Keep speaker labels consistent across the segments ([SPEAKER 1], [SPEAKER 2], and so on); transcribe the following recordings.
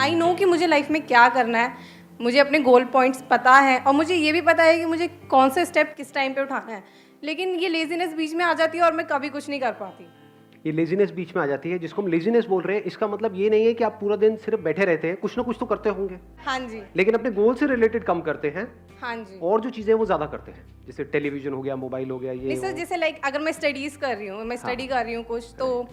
[SPEAKER 1] I know कि मुझे life में क्या करना है, मुझे अपने गोल पॉइंट्स पता है और मुझे ये भी पता है कि मुझे कौन से स्टेप किस टाइम पे उठाना है, लेकिन ये लेजीनेस बीच में आ जाती है और मैं कभी कुछ नहीं कर पाती।
[SPEAKER 2] ये लेजीनेस बीच में आ जाती है, जिसको हम लेजीनेस बोल रहे हैं, इसका मतलब ये नहीं है कि आप पूरा दिन सिर्फ बैठे रहते हैं, कुछ ना कुछ तो करते होंगे,
[SPEAKER 1] हाँ जी,
[SPEAKER 2] लेकिन अपने गोल से रिलेटेड कम करते हैं
[SPEAKER 1] हाँ जी।
[SPEAKER 2] और जो चीजें वो ज्यादा करते हैं, जैसे टेलीविजन हो गया, मोबाइल हो गया, ये
[SPEAKER 1] नहीं सर,
[SPEAKER 2] वो।
[SPEAKER 1] जैसे लाइक अगर मैं स्टडीज़ कर रही हूँ, मैं स्टडी
[SPEAKER 2] हाँ।
[SPEAKER 1] कर रही हूँ कुछ, तो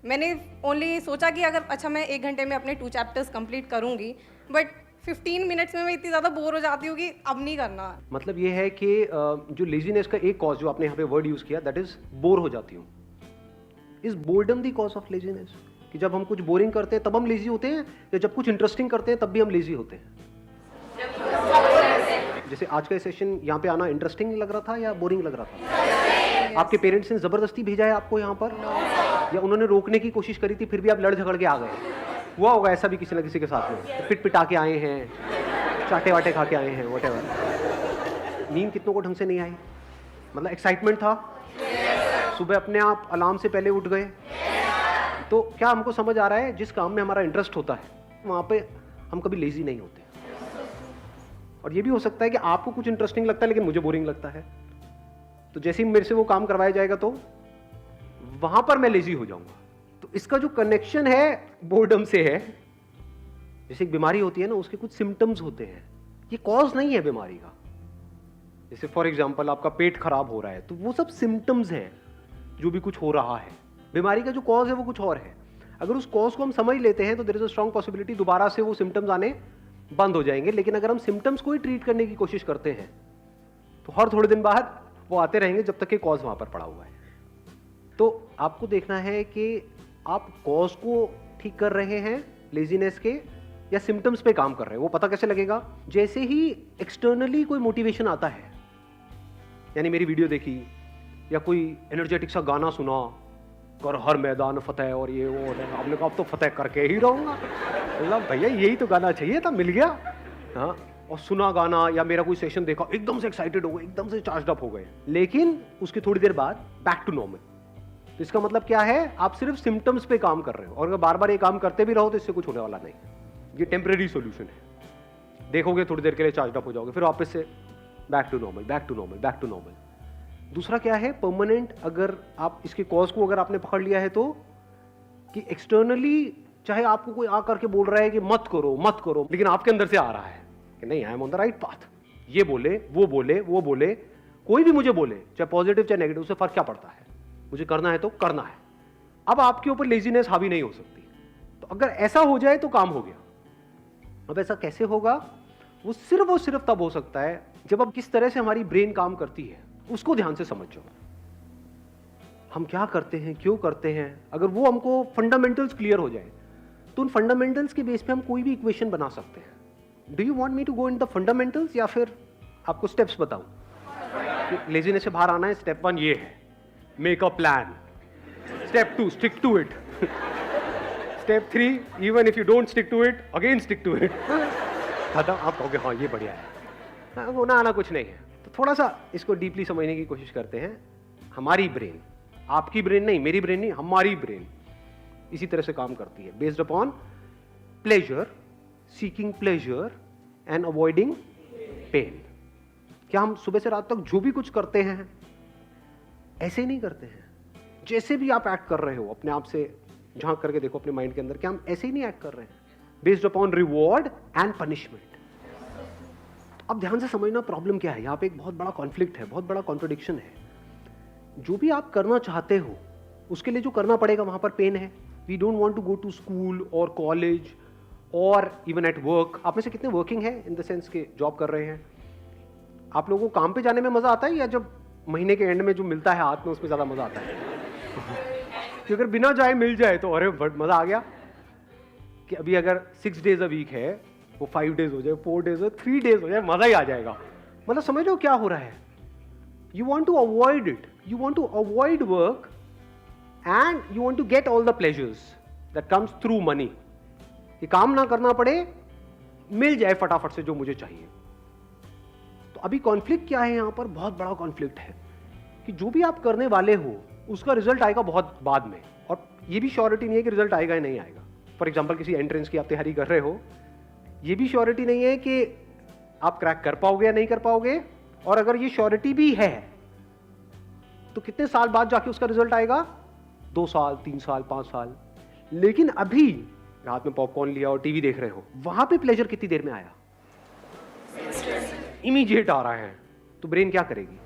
[SPEAKER 1] मैंने ओनली सोचा कि अगर अच्छा मैं 1 घंटे में अपने 2 चैप्टर्स कंप्लीट करूँगी, बट 15 मिनट्स में मैं इतनी ज़्यादा बोर हो जाती हूँ कि अब नहीं करना।
[SPEAKER 2] मतलब ये है कि जो लेजीनेस का एक कॉज जो आपने यहाँ पे वर्ड यूज किया, दैट इज बोर हो जाती हूँ। Is boredom the cause of laziness? कि जब हम कुछ बोरिंग करते हैं तब हम लेजी होते हैं, या जब कुछ इंटरेस्टिंग करते हैं तब भी हम लेजी होते हैं? जैसे आज का सेशन यहाँ पे आना इंटरेस्टिंग लग रहा था या बोरिंग लग रहा था? आपके पेरेंट्स ने जबरदस्ती भेजा है आपको यहाँ पर, या उन्होंने रोकने की कोशिश करी थी फिर भी आप लड़ झगड़ के आ गए? हुआ होगा ऐसा भी किसी ना किसी के साथ में, पिट पिटा के आए हैं, चाटे वाटे खा के आए हैं, व्हाटएवर। नींद कितनों को ढंग से नहीं आई? मतलब एक्साइटमेंट था, सुबह अपने आप अलार्म से पहले उठ गए। तो क्या हमको समझ आ रहा है, जिस काम में हमारा इंटरेस्ट होता है वहाँ पे हम कभी लेजी नहीं होते। और ये भी हो सकता है कि आपको कुछ इंटरेस्टिंग लगता है लेकिन मुझे बोरिंग लगता है, तो जैसे ही मेरे से वो काम करवाया जाएगा तो वहां पर मैं लेजी हो जाऊंगा। तो इसका जो कनेक्शन है बोर्डम से है। जैसे एक बीमारी होती है ना, उसके कुछ सिम्टम्स होते हैं, ये कॉज नहीं है बीमारी का। जैसे फॉर एग्जांपल आपका पेट खराब हो रहा है, तो वो सब सिम्टम्स हैं जो भी कुछ हो रहा है। बीमारी का जो कॉज है वो कुछ और है। अगर उस कॉज को हम समझ लेते हैं तो there is a strong possibility दोबारा से वो सिम्टम्स आने बंद हो जाएंगे। लेकिन अगर हम सिम्टम्स को ही ट्रीट करने की कोशिश करते हैं तो हर थोड़े दिन बाद वो आते रहेंगे जब तक कि कॉज वहां पर पड़ा हुआ है। तो आपको देखना है कि आप कॉज को ठीक कर रहे हैं लेजीनेस के, या सिम्टम्स पे काम कर रहे हैं। वो पता कैसे लगेगा? जैसे ही एक्सटर्नली कोई मोटिवेशन आता है, यानी मेरी वीडियो देखी या कोई एनर्जेटिक सा गाना सुना, कर हर मैदान फतेह और ये वो, आपने कहा अब तो फतेह करके ही रहूंगा। मतलब भैया यही तो गाना चाहिए था, मिल गया। हाँ, और सुना गाना या मेरा कोई सेशन देखा, एकदम से एक्साइटेड हो गए, एकदम से चार्ज अप हो गए, लेकिन उसकी थोड़ी देर बाद बैक टू नॉर्मल। तो इसका मतलब क्या है? आप सिर्फ सिम्टम्स पे काम कर रहे हो, और अगर बार बार ये काम करते भी रहो तो इससे कुछ होने वाला नहीं। ये टेम्परेरी सॉल्यूशन है, देखोगे थोड़ी देर के लिए चार्ज अप हो जाओगे, फिर वापस से back to normal, back to normal, back to normal. दूसरा क्या है? परमानेंट। अगर आप इसके कॉज को अगर आपने पकड़ लिया है तो, कि एक्सटर्नली चाहे आपको कोई आकर के बोल रहा है कि मत करो मत करो, लेकिन आपके अंदर से आ रहा है कि नहीं, I am on the right path. ये बोले वो बोले वो बोले, कोई भी मुझे बोले, चाहे पॉजिटिव चाहे नेगेटिव, उससे फर्क क्या पड़ता है? मुझे करना है तो करना है। अब आपके ऊपर लेजीनेस हावी नहीं हो सकती। तो अगर ऐसा हो जाए तो काम हो गया। अब ऐसा कैसे होगा? वो सिर्फ तब हो सकता है जब अब किस तरह से हमारी ब्रेन काम करती है उसको ध्यान से समझो। हम क्या करते हैं, क्यों करते हैं, अगर वो हमको फंडामेंटल्स क्लियर हो जाए तो उन फंडामेंटल्स के बेस पे हम कोई भी इक्वेशन बना सकते हैं। Do you want me to go in the fundamentals, या फिर आपको स्टेप्स बताऊं? लेजीनेस से बाहर आना है, स्टेप 1 ये है, make a plan. Step 2, stick to it. Step 3, even if you don't stick to it, again stick to it. खत्म। आप कहोगे हाँ ये बढ़िया है, होना आना कुछ नहीं है। तो थोड़ा सा इसको डीपली समझने की कोशिश करते हैं। हमारी ब्रेन, आपकी ब्रेन नहीं, मेरी ब्रेन नहीं, हमारी ब्रेन इसी तरह से काम करती है, based upon pleasure, seeking pleasure and avoiding pain. क्या हम सुबह से रात तक जो भी कुछ करते हैं ऐसे ही नहीं करते हैं? जैसे भी आप एक्ट कर रहे हो, अपने आप से झांक करके देखो अपने माइंड के अंदर, क्या हम ऐसे ही नहीं एक्ट कर रहे हैं? Based upon reward and punishment. अब ध्यान से समझना प्रॉब्लम क्या है। यहाँ पे एक बहुत बड़ा कॉन्फ्लिक्ट है, बहुत बड़ा कॉन्ट्रडिक्शन है। जो भी आप करना चाहते हो उसके लिए जो करना पड़ेगा वहां पर पेन है। We don't want to go to school और कॉलेज और इवन एट वर्क। आप में से कितने वर्किंग है, इन द सेंस के जॉब कर रहे हैं? आप लोगों को काम पे जाने में मजा आता है, या जब महीने के एंड में जो मिलता है हाथ में उसमें ज्यादा मजा आता है? कि अगर बिना जाए मिल जाए तो अरे मजा आ गया। कि अभी अगर 6 days अ वीक है, वो 5 days हो जाए, 4 days हो, 3 days हो जाए, मजा ही आ जाएगा। मतलब समझ लो क्या हो रहा है। You want to avoid it. You want to avoid work and you want to get all the pleasures that comes through money. कि काम ना करना पड़े, मिल जाए फटाफट से जो मुझे चाहिए। तो अभी कॉन्फ्लिक्ट क्या है यहाँ पर? बहुत बड़ा कॉन्फ्लिक्ट है कि जो भी आप करने वाले हो उसका रिजल्ट आएगा बहुत बाद में, और ये भी श्योरिटी नहीं है कि रिजल्ट आएगा या नहीं आएगा। फॉर एग्जाम्पल किसी एंट्रेंस की आप तैयारी कर रहे हो, ये भी श्योरिटी नहीं है कि आप क्रैक कर पाओगे या नहीं कर पाओगे, और अगर ये श्योरिटी भी है तो कितने साल बाद जाके उसका रिजल्ट आएगा, 2 साल 3 साल 5 साल। लेकिन अभी हाथ में पॉपकॉर्न लिया और टीवी देख रहे हो, वहां पे प्लेजर कितनी देर में आया, इमीडिएट आ रहा है, तो ब्रेन क्या करेगी,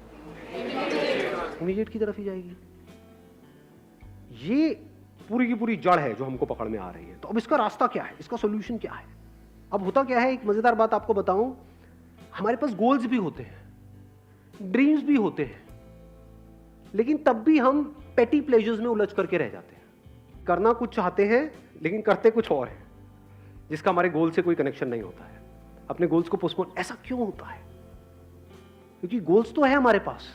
[SPEAKER 2] इमीडिएट की तरफ ही जाएगी। ये पूरी की पूरी जड़ है जो हमको पकड़ में आ रही है। तो अब इसका रास्ता क्या है, इसका सोल्यूशन क्या है? अब होता क्या है, एक मजेदार बात आपको बताऊं, हमारे पास गोल्स भी होते हैं, ड्रीम्स भी होते हैं, लेकिन तब भी हम पेटी प्लेजर्स में उलझ करके रह जाते हैं। करना कुछ चाहते हैं लेकिन करते कुछ और है, जिसका हमारे गोल से कोई कनेक्शन नहीं होता है। अपने गोल्स को पोस्टपोन ऐसा क्यों होता है? क्योंकि गोल्स तो है हमारे पास,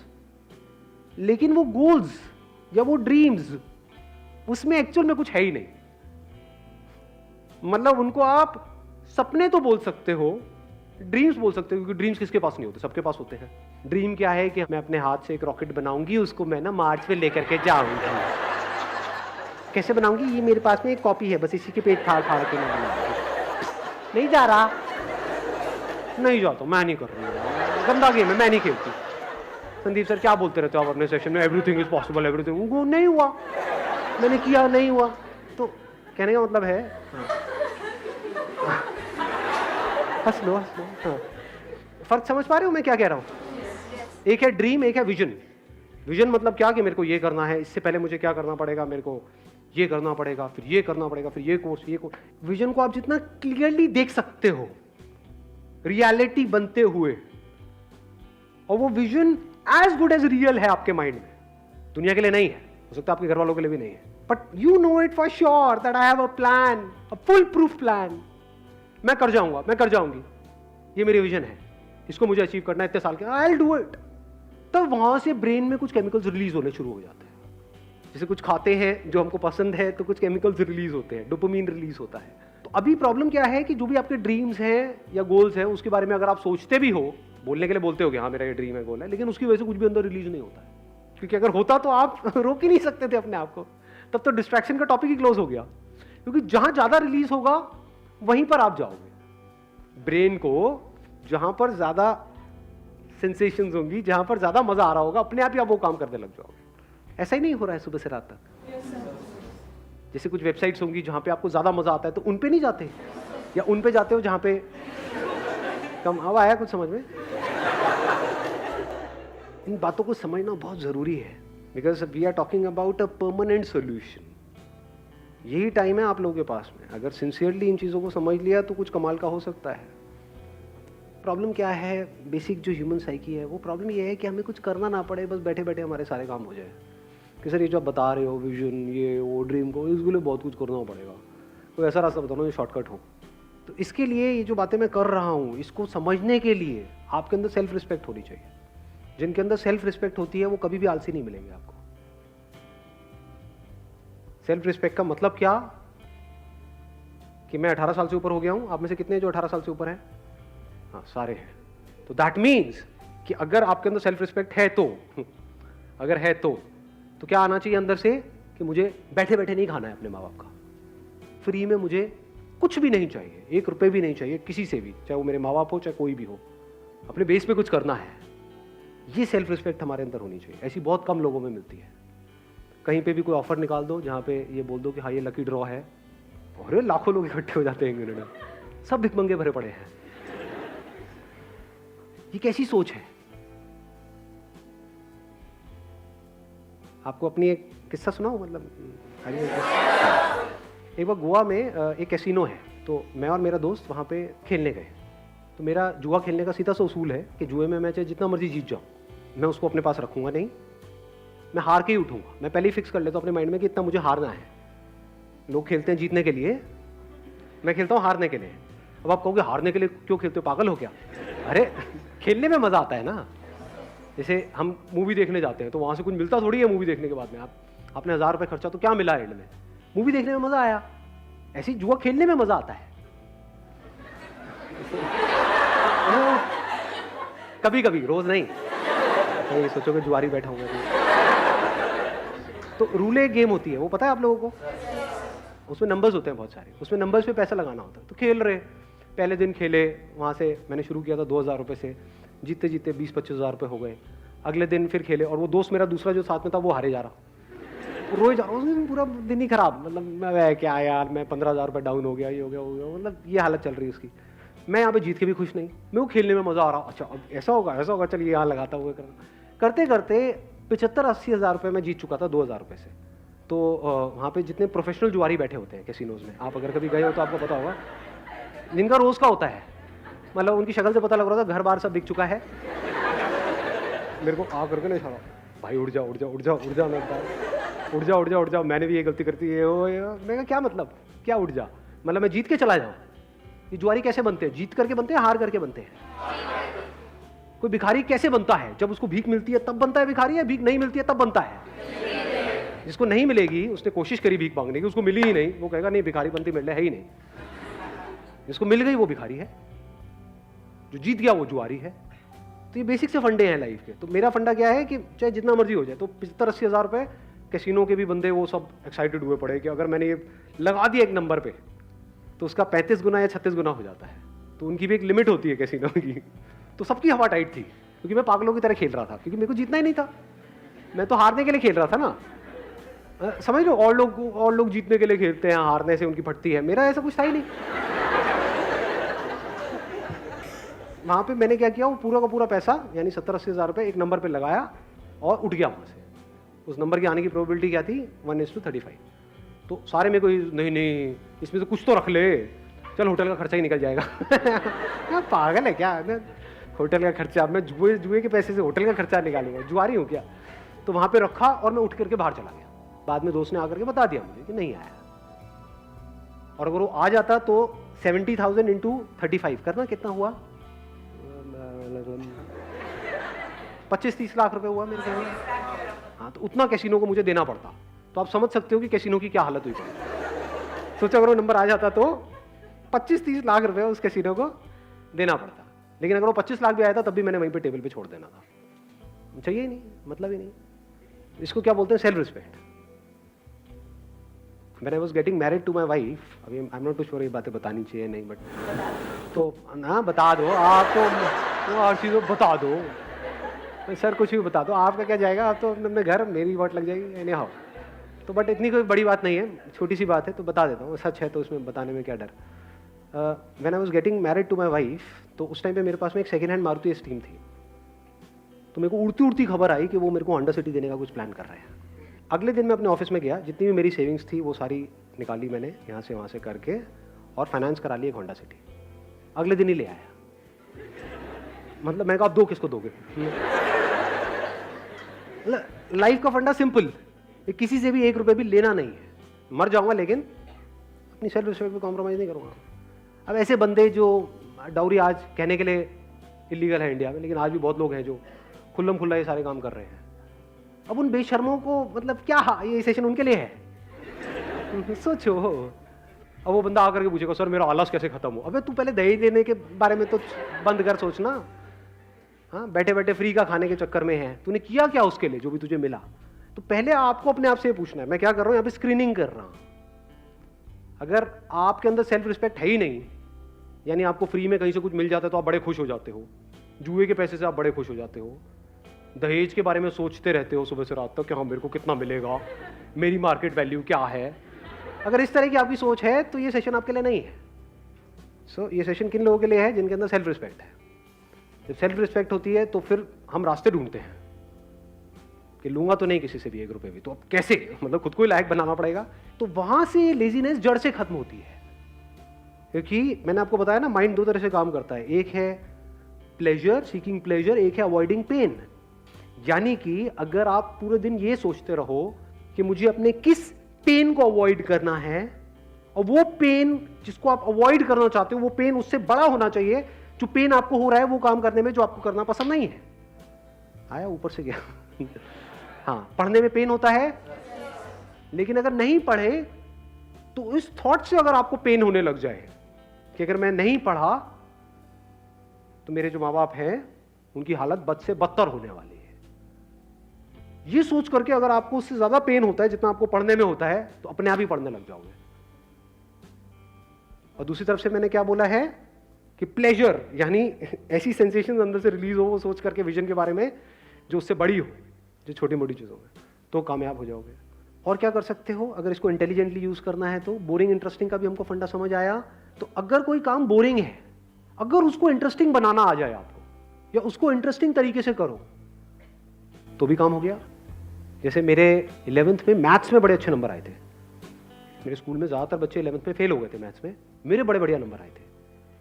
[SPEAKER 2] लेकिन वो गोल्स या वो ड्रीम्स, उसमें एक्चुअल में कुछ है ही नहीं। मतलब उनको आप सपने तो बोल सकते हो, ड्रीम्स बोल सकते हो, क्योंकि ड्रीम्स किसके पास नहीं होते, सबके पास होते हैं। ड्रीम क्या है कि मैं अपने हाथ से एक रॉकेट बनाऊंगी, उसको मैं ना मार्स पे लेकर के जाऊंगी। कैसे बनाऊंगी, ये मेरे पास में एक कॉपी है, बस इसी के पेट फाड़ फाड़ के मैं बनाऊंगी। नहीं जा रहा, नहीं जाता, मैं नहीं कर रही, गंदा गेम है, मैं नहीं खेलती। संदीप सर क्या बोलते रहते हो आप अपने सेशन में, एवरीथिंग इज पॉसिबल, एवरीथिंग। वो नहीं हुआ, मैंने किया, नहीं हुआ। तो कहने का मतलब है, हंस लो हंस लो। हाँ, फर्क समझ पा रहे हो मैं क्या कह रहा हूं? एक है ड्रीम, एक है विजन। विजन मतलब क्या कि मेरे को ये करना है, इससे पहले मुझे क्या करना पड़ेगा, मेरे को ये करना पड़ेगा, फिर ये करना पड़ेगा, फिर ये कोर्स, ये कोर्स। विजन को आप जितना क्लियरली देख सकते हो रियलिटी बनते हुए, और वो vision as good as real है आपके माइंड में, दुनिया के लिए नहीं है, हो सकता है आपके घर वालों के लिए भी नहीं है, but you know it for sure that I have a plan, a full proof plan. मैं कर जाऊंगा, मैं कर जाऊंगी, ये मेरी विजन है, इसको मुझे अचीव करना है इतने साल के, आई विल डू इट। तब वहां से ब्रेन में कुछ केमिकल्स रिलीज होने शुरू हो जाते हैं। जैसे कुछ खाते हैं जो हमको पसंद है तो कुछ केमिकल्स रिलीज होते हैं, डोपामिन रिलीज होता है। तो अभी प्रॉब्लम क्या है कि जो भी आपके ड्रीम्स हैं या गोल्स हैं, उसके बारे में अगर आप सोचते भी हो, बोलने के लिए बोलते हो कि हाँ मेरा ये ड्रीम है, गोल है, लेकिन उसकी वजह से कुछ भी अंदर रिलीज नहीं होता है। क्योंकि अगर होता तो आप रोक ही नहीं सकते थे अपने आप को, तब तो डिस्ट्रैक्शन का टॉपिक ही क्लोज हो गया। क्योंकि जहां ज्यादा रिलीज होगा वहीं पर आप जाओगे। ब्रेन को जहां पर ज्यादा सेंसेशंस होंगी, जहां पर ज्यादा मजा आ रहा होगा, अपने आप ही आप वो काम करने लग जाओगे। ऐसा ही नहीं हो रहा है सुबह से रात तक? जैसे कुछ वेबसाइट्स होंगी जहां पे आपको ज्यादा मजा आता है तो उन पे नहीं जाते, या उन पे जाते हो जहां पे कम। अब आया कुछ समझ में? इन बातों को समझना बहुत जरूरी है, because we are talking about a permanent solution. यही टाइम है आप लोगों के पास में, अगर सिंसियरली इन चीज़ों को समझ लिया तो कुछ कमाल का हो सकता है। प्रॉब्लम क्या है, बेसिक जो ह्यूमन साइकी है, वो प्रॉब्लम ये है कि हमें कुछ करना ना पड़े, बस बैठे बैठे हमारे सारे काम हो जाए। कि सर ये जो आप बता रहे हो, विजन, ये वो ड्रीम को, इसके लिए बहुत कुछ करना पड़ेगा, कोई ऐसा रास्ता बताओ जो शॉर्टकट हो। तो इसके लिए ये जो बातें मैं कर रहा हूँ, इसको समझने के लिए आपके अंदर सेल्फ रिस्पेक्ट होनी चाहिए। जिनके अंदर सेल्फ रिस्पेक्ट होती है वो कभी भी आलसी नहीं मिलेंगे आपको। सेल्फ रिस्पेक्ट का मतलब क्या कि मैं 18 साल से ऊपर हो गया हूं। आप में से कितने जो 18 साल से ऊपर हैं? हाँ, सारे हैं। तो दैट मीन्स कि अगर आपके अंदर सेल्फ रिस्पेक्ट है तो अगर है तो क्या आना चाहिए अंदर से कि मुझे बैठे बैठे नहीं खाना है अपने माँ बाप का, फ्री में मुझे कुछ भी नहीं चाहिए, 1 रुपए भी नहीं चाहिए किसी से भी, चाहे वो मेरे माँ बाप हो चाहे कोई भी हो, अपने बेस पे कुछ करना है। ये सेल्फ रिस्पेक्ट हमारे अंदर होनी चाहिए। ऐसी बहुत कम लोगों में मिलती है। कहीं पे भी कोई ऑफर निकाल दो जहाँ पे ये बोल दो कि हाँ ये लकी ड्रॉ है, और लाखों लोग इकट्ठे हो जाते हैं मिनट में, सब भिखमंगे भरे पड़े हैं। ये कैसी सोच है? आपको अपनी एक किस्सा सुनाऊं? मतलब एक बार गोवा में एक कैसीनो है, तो मैं और मेरा दोस्त वहाँ पे खेलने गए। तो मेरा जुआ खेलने का सीधा सा उसूल है कि जुए में मैं चाहे जितना मर्जी जीत जाऊँ, मैं उसको अपने पास रखूँगा नहीं, मैं हार के ही उठूँगा। मैं पहले ही फिक्स कर लेता हूँ अपने माइंड में कि इतना मुझे हारना है। लोग खेलते हैं जीतने के लिए, मैं खेलता हूँ हारने के लिए। अब आप कहोगे हारने के लिए क्यों खेलते हो, पागल हो क्या? अरे खेलने में मज़ा आता है ना। जैसे हम मूवी देखने जाते हैं तो वहाँ से कुछ मिलता थोड़ी है मूवी देखने के बाद में। आपने 1000 रुपये खर्चा तो क्या मिला एंड में? मूवी देखने में मज़ा आया। ऐसी जुआ खेलने में मज़ा आता है कभी कभी, रोज नहीं। तो ये सोचोगे जुआरी बैठा हूँ। तो रूले गेम होती है, वो पता है आप लोगों को? उसमें नंबर्स होते हैं बहुत सारे, उसमें नंबर्स पे पैसा लगाना होता है। तो खेल रहे, पहले दिन खेले, वहाँ से मैंने शुरू किया था 2,000 रुपये से, जीतते जीतते 20-25 हज़ार रुपये हो गए। अगले दिन फिर खेले और वो दोस्त मेरा दूसरा जो साथ में था वो हारे जा रहा, रोज जा रहा, उस दिन पूरा दिन ही खराब, मतलब मैं क्या यार, मैं 15,000 रुपये डाउन हो गया, ये हो गया, वो गया, मतलब ये हालत चल रही है उसकी। मैं यहाँ पे जीत के भी खुश नहीं, मैं वो खेलने में मज़ा आ रहा, अच्छा अब ऐसा होगा चलिए यहाँ लगाता हुआ करते करते 75-80 हज़ार रुपये मैं जीत चुका था 2,000 रुपये से। तो वहाँ पे जितने प्रोफेशनल जुआरी बैठे होते हैं कैसीनोज में, आप अगर कभी गए हो तो आपको पता होगा, जिनका रोज़ का होता है, मतलब उनकी शक्ल से पता लग रहा था घर बार सब बिक चुका है। मेरे को आ करके नहीं इशारा, भाई उड़ जा, मैं उड़ जा, मैंने भी ये गलती करती है, मैं कहा क्या मतलब, क्या उड़ जा, मतलब मैं जीत के चला जाऊँ? ये जुआरी कैसे बनते हैं? जीत करके बनते हैं, हार करके बनते हैं? कोई भिखारी कैसे बनता है? जब उसको भीख मिलती है तब बनता है भिखारी, या भीख नहीं मिलती है तब बनता है? जिसको नहीं मिलेगी, उसने कोशिश करी भीख मांगने की, उसको मिली ही नहीं, वो कहेगा नहीं भिखारी बनती मिलने है ही नहीं। जिसको मिल गई वो भिखारी है, जो जीत गया वो जुआरी है। तो ये बेसिक से फंडे हैं लाइफ के। तो मेरा फंडा क्या है कि चाहे जितना मर्जी हो जाए, तो 75-80 हज़ार रुपये कैसीनो के भी बंदे वो सब एक्साइटेड हुए पड़े कि अगर मैंने ये लगा दिया एक नंबर पे तो उसका 35 गुना या 36 गुना हो जाता है। तो उनकी भी एक लिमिट होती है कैसीनो की। तो सबकी हवा टाइट थी, क्योंकि मैं पागलों की तरह खेल रहा था, क्योंकि मेरे को जीतना ही नहीं था, मैं तो हारने के लिए खेल रहा था ना। समझ लो, और लोग जीतने के लिए खेलते हैं, हारने से उनकी फटती है, मेरा ऐसा कुछ था ही नहीं। वहाँ पे मैंने क्या किया, वो पूरा का पूरा पैसा यानी 70-80 हज़ार रुपये एक नंबर पे लगाया और उठ गया वहाँ से। उस नंबर की आने की प्रोबेबिलिटी क्या थी? 1:35। तो सारे मेरे को नहीं इसमें से कुछ तो रख ले, चल होटल का खर्चा ही निकल जाएगा। पागल है क्या, होटल का खर्चा, मैं जुए के पैसे से होटल का खर्चा निकालूंगा, जुआरी हूँ क्या? तो वहाँ पे रखा और मैं उठ करके बाहर चला गया। बाद में दोस्त ने आकर के बता दिया मुझे कि नहीं आया, और अगर वो आ जाता तो 70,000 इंटू 35 करना कितना हुआ, 25-30 लाख रुपए हुआ मेरे ख्याल में। हाँ, तो उतना कैसीनो को मुझे देना पड़ता। तो आप समझ सकते हो कि कैसीनो की क्या हालत हुई थी। सोचो अगर वो नंबर आ जाता तो 25-30 लाख रुपए उस कैसीनो को देना पड़ता। लेकिन अगर वो 25 लाख भी आया था तब भी मैंने वहीं पे टेबल पे छोड़ देना था, चाहिए ही नहीं, मतलब ही नहीं। इसको क्या बोलते हैं? Self respect. When I was getting married to my wife, अभी I'm not too sure ये बातें बतानी चाहिए नहीं, बट तो ना बता दो आप, तो हर चीज़ बता दो सर, कुछ भी बता दो, आपका क्या जाएगा, आप तो अपने घर, मेरी वोट लग जाएगी एनी हाउ। तो बट इतनी कोई बड़ी बात नहीं है, छोटी सी बात है, तो बता देता हूँ, सच है तो उसमें बताने में क्या डर। When I was getting married to my wife, तो उस टाइम पे मेरे पास में एक सेकेंड हैंड मारुति एस्टीम थी। तो मेरे को उड़ती उड़ती खबर आई कि वो मेरे को होंडा सिटी देने का कुछ प्लान कर रहे हैं। अगले दिन मैं अपने ऑफिस में गया, जितनी भी मेरी सेविंग्स थी वो सारी निकाली मैंने यहाँ से वहाँ से करके, और फाइनेंस करा ली एक होंडा सिटी। अगले दिन ही ले आया। मतलब मैं कहा आप दो किसको दोगे? लाइफ का फंडा सिंपल, किसी से भी 1 रुपये भी लेना नहीं है। मर जाऊंगा लेकिन अपनी सेल्फ रिस्पेक्ट पे कॉम्प्रोमाइज़ नहीं करूँगा। अब ऐसे बंदे जो डाउरी आज कहने के लिए इलीगल है इंडिया में, लेकिन आज भी बहुत लोग हैं जो खुल्लम खुल्ला ये सारे काम कर रहे हैं। अब उन बेशर्मों को मतलब क्या ये सेशन उनके लिए है? सोचो। अब वो बंदा आकर के पूछेगा सर मेरा आलस कैसे खत्म हो? अबे तू पहले दहेज देने के बारे में तो बंद कर सोचना। हाँ, बैठे बैठे फ्री का खाने के चक्कर में है, तूने किया क्या उसके लिए जो भी तुझे मिला? तो पहले आपको अपने आप से पूछना है, मैं क्या कर रहा हूँ यहाँ पे? स्क्रीनिंग कर रहा हूँ। अगर आपके अंदर सेल्फ रिस्पेक्ट है ही नहीं, यानी आपको फ्री में कहीं से कुछ मिल जाता है तो आप बड़े खुश हो जाते हो, जुए के पैसे से आप बड़े खुश हो जाते हो, दहेज के बारे में सोचते रहते हो सुबह से रात तक कि हाँ मेरे को कितना मिलेगा, मेरी मार्केट वैल्यू क्या है। अगर इस तरह की आपकी सोच है तो ये सेशन आपके लिए नहीं है। सो ये सेशन किन लोगों के लिए है? जिनके अंदर सेल्फ रिस्पेक्ट है। जब सेल्फ रिस्पेक्ट होती है तो फिर हम रास्ते ढूंढते हैं कि लूंगा तो नहीं किसी से भी 1 रुपये भी, तो अब कैसे, मतलब खुद को ही लायक बनाना पड़ेगा। तो वहां से लेजीनेस जड़ से खत्म होती है, क्योंकि मैंने आपको बताया ना, माइंड 2 तरह से काम करता है। एक है प्लेजर, सीकिंग प्लेजर, एक है अवॉइडिंग पेन। यानी कि अगर आप पूरे दिन ये सोचते रहो कि मुझे अपने किस पेन को अवॉइड करना है, और वो पेन जिसको आप अवॉइड करना चाहते हो वो पेन उससे बड़ा होना चाहिए जो पेन आपको हो रहा है वो काम करने में जो आपको करना पसंद नहीं है। आया ऊपर से गया। हाँ, पढ़ने में पेन होता है, लेकिन अगर नहीं पढ़े तो इस थॉट से अगर आपको पेन होने लग जाए कि अगर मैं नहीं पढ़ा तो मेरे जो माँ बाप हैं उनकी हालत बद से बदतर होने वाली है, ये सोच करके अगर आपको उससे ज्यादा पेन होता है जितना आपको पढ़ने में होता है तो अपने आप ही पढ़ने लग जाओगे। और दूसरी तरफ से मैंने क्या बोला है कि प्लेजर, यानी ऐसी सेंसेशन अंदर से रिलीज हो वो सोच करके विजन के बारे में जो उससे बड़ी हो, जो छोटी मोटी चीज़ों में, तो कामयाब हो जाओगे। और क्या कर सकते हो अगर इसको इंटेलिजेंटली यूज़ करना है तो? बोरिंग इंटरेस्टिंग का भी हमको फंडा समझ आया। तो अगर कोई काम बोरिंग है, अगर उसको इंटरेस्टिंग बनाना आ जाए आपको, या उसको इंटरेस्टिंग तरीके से करो, तो भी काम हो गया। जैसे मेरे 11th में मैथ्स में बड़े अच्छे नंबर आए थे। मेरे स्कूल में ज़्यादातर बच्चे 11th में फेल हो गए थे मैथ्स में, मेरे बड़े बढ़िया नंबर आए थे।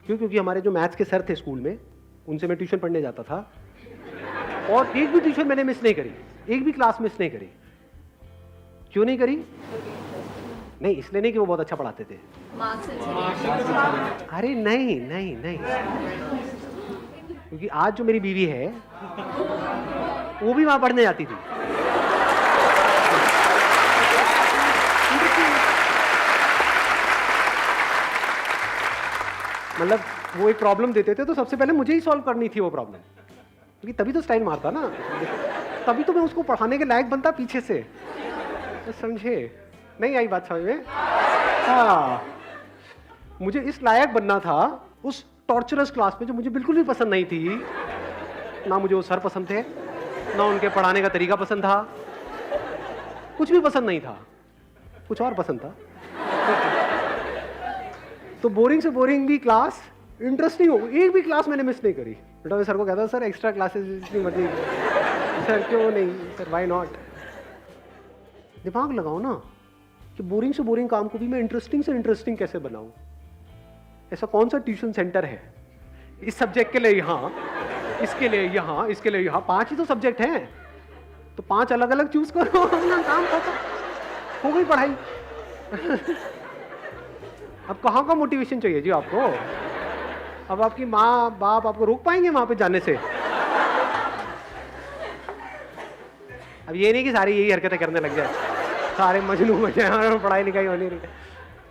[SPEAKER 2] क्यों? क्योंकि हमारे जो मैथ्स के सर थे स्कूल में, उनसे मैं ट्यूशन पढ़ने जाता था, और एक भी ट्यूशन मैंने मिस नहीं करी, एक भी क्लास मिस नहीं करी। क्यों नहीं करी? नहीं, इसलिए नहीं कि वो बहुत अच्छा पढ़ाते थे, अरे नहीं नहीं नहीं, क्योंकि आज जो मेरी बीवी है वो भी वहां पढ़ने जाती थी। मतलब वो एक प्रॉब्लम देते थे तो सबसे पहले मुझे ही सॉल्व करनी थी वो प्रॉब्लम, क्योंकि तभी तो स्टाइल मारता ना, तभी तो मैं उसको पढ़ाने के लायक बनता पीछे से। तो समझे? नहीं आई बात समझ में? हाँ, मुझे इस लायक बनना था उस टॉर्चरस क्लास में जो मुझे बिल्कुल भी पसंद नहीं थी। ना मुझे वो सर पसंद थे, ना उनके पढ़ाने का तरीका पसंद था, कुछ भी पसंद नहीं था, कुछ और पसंद था। तो बोरिंग से बोरिंग भी क्लास इंटरेस्टिंग हो, एक भी क्लास मैंने मिस नहीं करी। बेटा मैं सर को कहता सर एक्स्ट्रा क्लासेस इतनी मत लीजिए। सर क्यों नहीं सर, व्हाई नॉट? दिमाग लगाओ ना कि बोरिंग से बोरिंग काम को भी मैं इंटरेस्टिंग से इंटरेस्टिंग कैसे बनाऊं। ऐसा कौन सा ट्यूशन सेंटर है इस सब्जेक्ट के लिए यहाँ, इसके लिए यहाँ, इसके लिए यहाँ, 5 ही तो सब्जेक्ट हैं, तो 5 अलग अलग चूज करो, अपना काम खत्म हो गई पढ़ाई। अब कहाँ का मोटिवेशन चाहिए जी आपको? अब आपकी माँ बाप आपको रोक पाएंगे वहां पे जाने से? अब ये नहीं कि सारी यही हरकतें करने लग जाए, सारे मजनू हो जाए, पढ़ाई लिखाई होनी रही।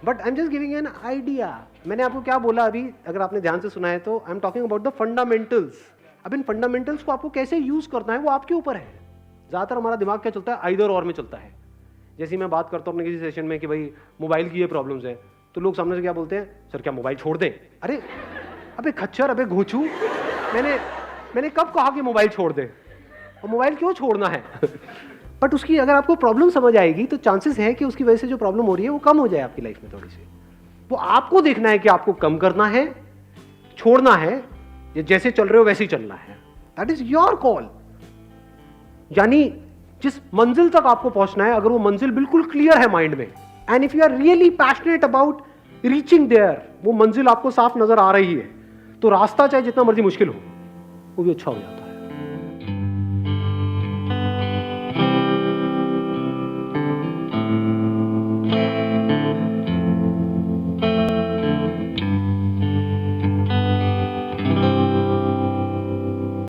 [SPEAKER 2] But I am just giving an idea. मैंने आपको क्या बोला अभी, अगर आपने ध्यान से सुना है तो, I am talking about the fundamentals. अब इन फंडामेंटल्स को आपको कैसे यूज करना है वो आपके ऊपर है। ज्यादातर हमारा दिमाग क्या चलता है, आइदर और में चलता है। जैसे मैं बात करता हूँ अपने किसी सेशन में कि भाई मोबाइल की ये प्रॉब्लम्स है, तो लोग सामने से क्या बोलते हैं, सर क्या मोबाइल छोड़ दें? अरे अबे खच्चर, अबे घोंचू, मैंने कब कहा कि मोबाइल छोड़ दे? और मोबाइल क्यों छोड़ना है? बट उसकी अगर आपको प्रॉब्लम समझ आएगी तो चांसेस है कि उसकी वजह से जो प्रॉब्लम हो रही है वो कम हो जाए आपकी लाइफ में थोड़ी सी। वो आपको देखना है कि आपको कम करना है, छोड़ना है, या जैसे चल रहे हो वैसे ही चलना है। That is your call. यानी जिस मंजिल तक आपको पहुंचना है, अगर वो मंजिल बिल्कुल क्लियर है माइंड में, and if you are really passionate about reaching there, वो मंजिल आपको साफ नजर आ रही है, तो रास्ता चाहे जितना मर्जी मुश्किल हो वो भी अच्छा हो जाता है।